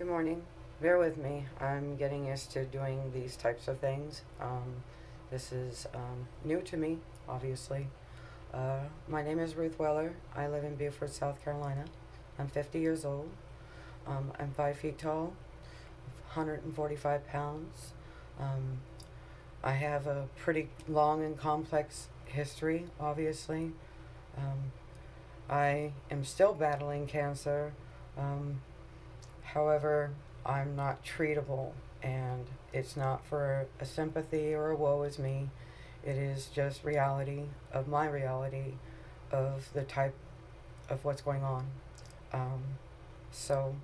Good morning. Bear with me. I'm getting used to doing these types of things. This is new to me, obviously. My name is Ruth Weller. I live in Beaufort, South Carolina. I'm 50 years old. I'm 5 feet tall, 145 pounds. Um, I have a pretty long and complex history, obviously. Um, I am still battling cancer. Um, However, I'm not treatable, and it's not for a sympathy or a woe is me. It is just reality of my reality of the type of what's going on. Um, so,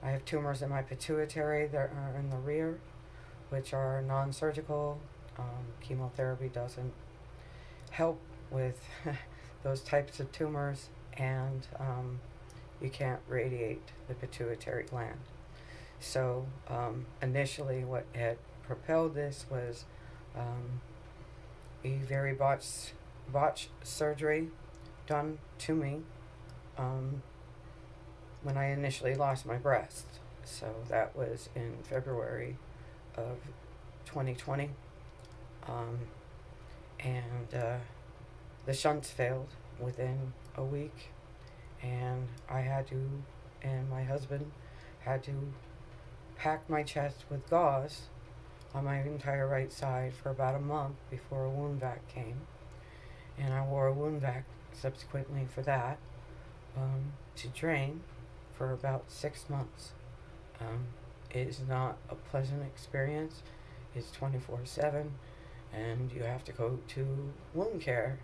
I have tumors in my pituitary that are in the rear, which are non surgical. Chemotherapy doesn't help with those types of tumors, and you can't radiate the pituitary gland. So initially, what had propelled this was um, a very botched surgery done to me um, when I initially lost my breast. So that was in February of 2020. Um, and the shunts failed within a week, and I had to, and my husband had to pack my chest with gauze on my entire right side for about a month before a wound vac came. And I wore a wound vac subsequently for that to drain for about 6 months. It is not a pleasant experience. It's 24/7, and you have to go to wound care,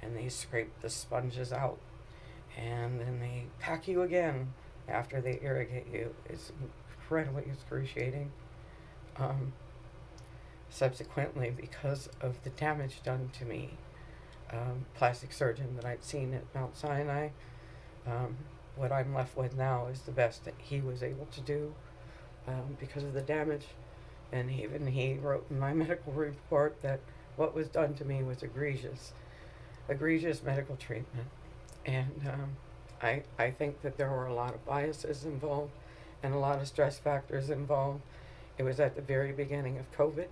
and they scrape the sponges out, and then they pack you again after they irrigate you. It's incredibly excruciating. Um, Subsequently, because of the damage done to me, plastic surgeon that I'd seen at Mount Sinai, um, what I'm left with now is the best that he was able to do because of the damage. And even he wrote in my medical report that what was done to me was egregious medical treatment. And I think that there were a lot of biases involved and a lot of stress factors involved. It was at the very beginning of COVID.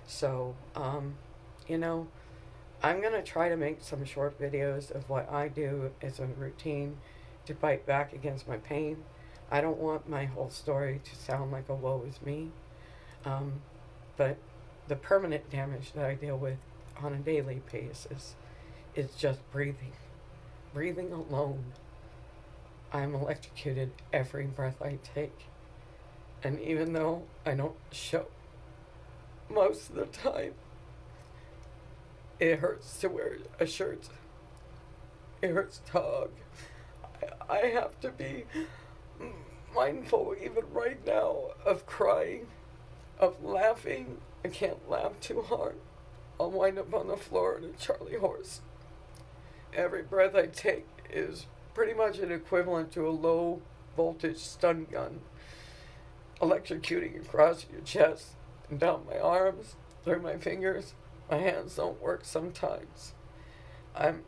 So, you know, I'm going to try to make some short videos of what I do as a routine to fight back against my pain. I don't want my whole story to sound like a woe is me. Um, but the permanent damage that I deal with on a daily basis is just breathing. Breathing alone. I'm electrocuted every breath I take. And even though I don't show most of the time, it hurts to wear a shirt. It hurts to hug. I have to be mindful, even right now, of crying, of laughing. I can't laugh too hard. I'll wind up on the floor in a Charlie horse. Every breath I take is pretty much an equivalent to a low voltage stun gun electrocuting across your chest and down my arms, through my fingers. My hands don't work sometimes. I'm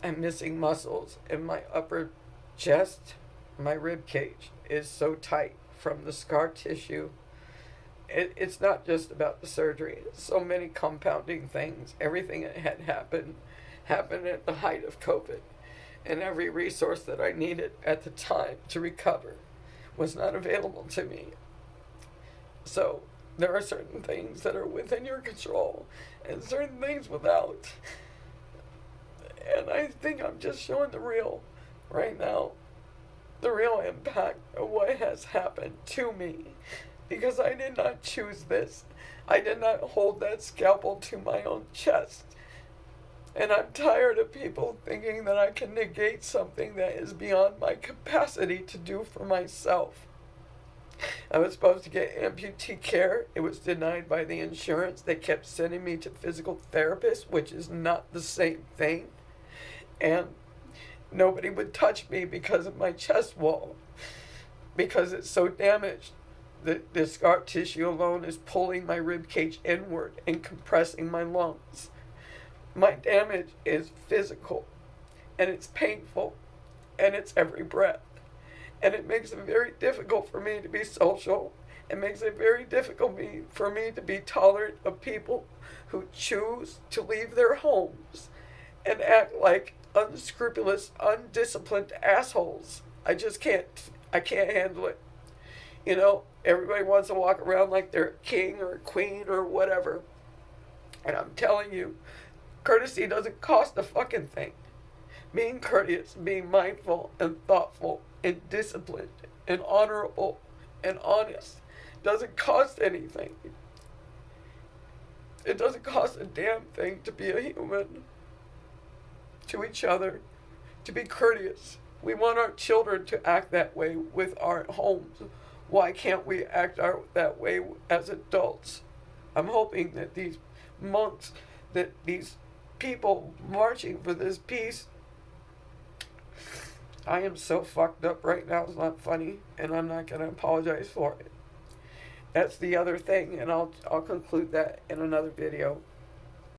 I'm missing muscles in my upper chest. My rib cage is so tight from the scar tissue. It's not just about the surgery. It's so many compounding things. Everything that had happened at the height of COVID, and every resource that I needed at the time to recover was not available to me. So there are certain things that are within your control and certain things without. And I think I'm just showing the real right now, the real impact of what has happened to me. Because I did not choose this. I did not hold that scalpel to my own chest. And I'm tired of people thinking that I can negate something that is beyond my capacity to do for myself. I was supposed to get amputee care. It was denied by the insurance. They kept sending me to physical therapists, which is not the same thing. And nobody would touch me because of my chest wall, because it's so damaged. The scar tissue alone is pulling my rib cage inward and compressing my lungs. My damage is physical, and it's painful, and it's every breath. And it makes it very difficult for me to be social. It makes it very difficult for me to be tolerant of people who choose to leave their homes and act like unscrupulous, undisciplined assholes. I can't handle it. You know, everybody wants to walk around like they're a king or a queen or whatever. And I'm telling you, courtesy doesn't cost a fucking thing. Being courteous, being mindful and thoughtful and disciplined and honorable and honest doesn't cost anything. It doesn't cost a damn thing to be a human, to each other, to be courteous. We want our children to act that way with our homes. Why can't we act that way as adults? I'm hoping that these monks, that these people marching for this peace, I am so fucked up right now, it's not funny, and I'm not going to apologize for it. That's the other thing, and I'll conclude that in another video.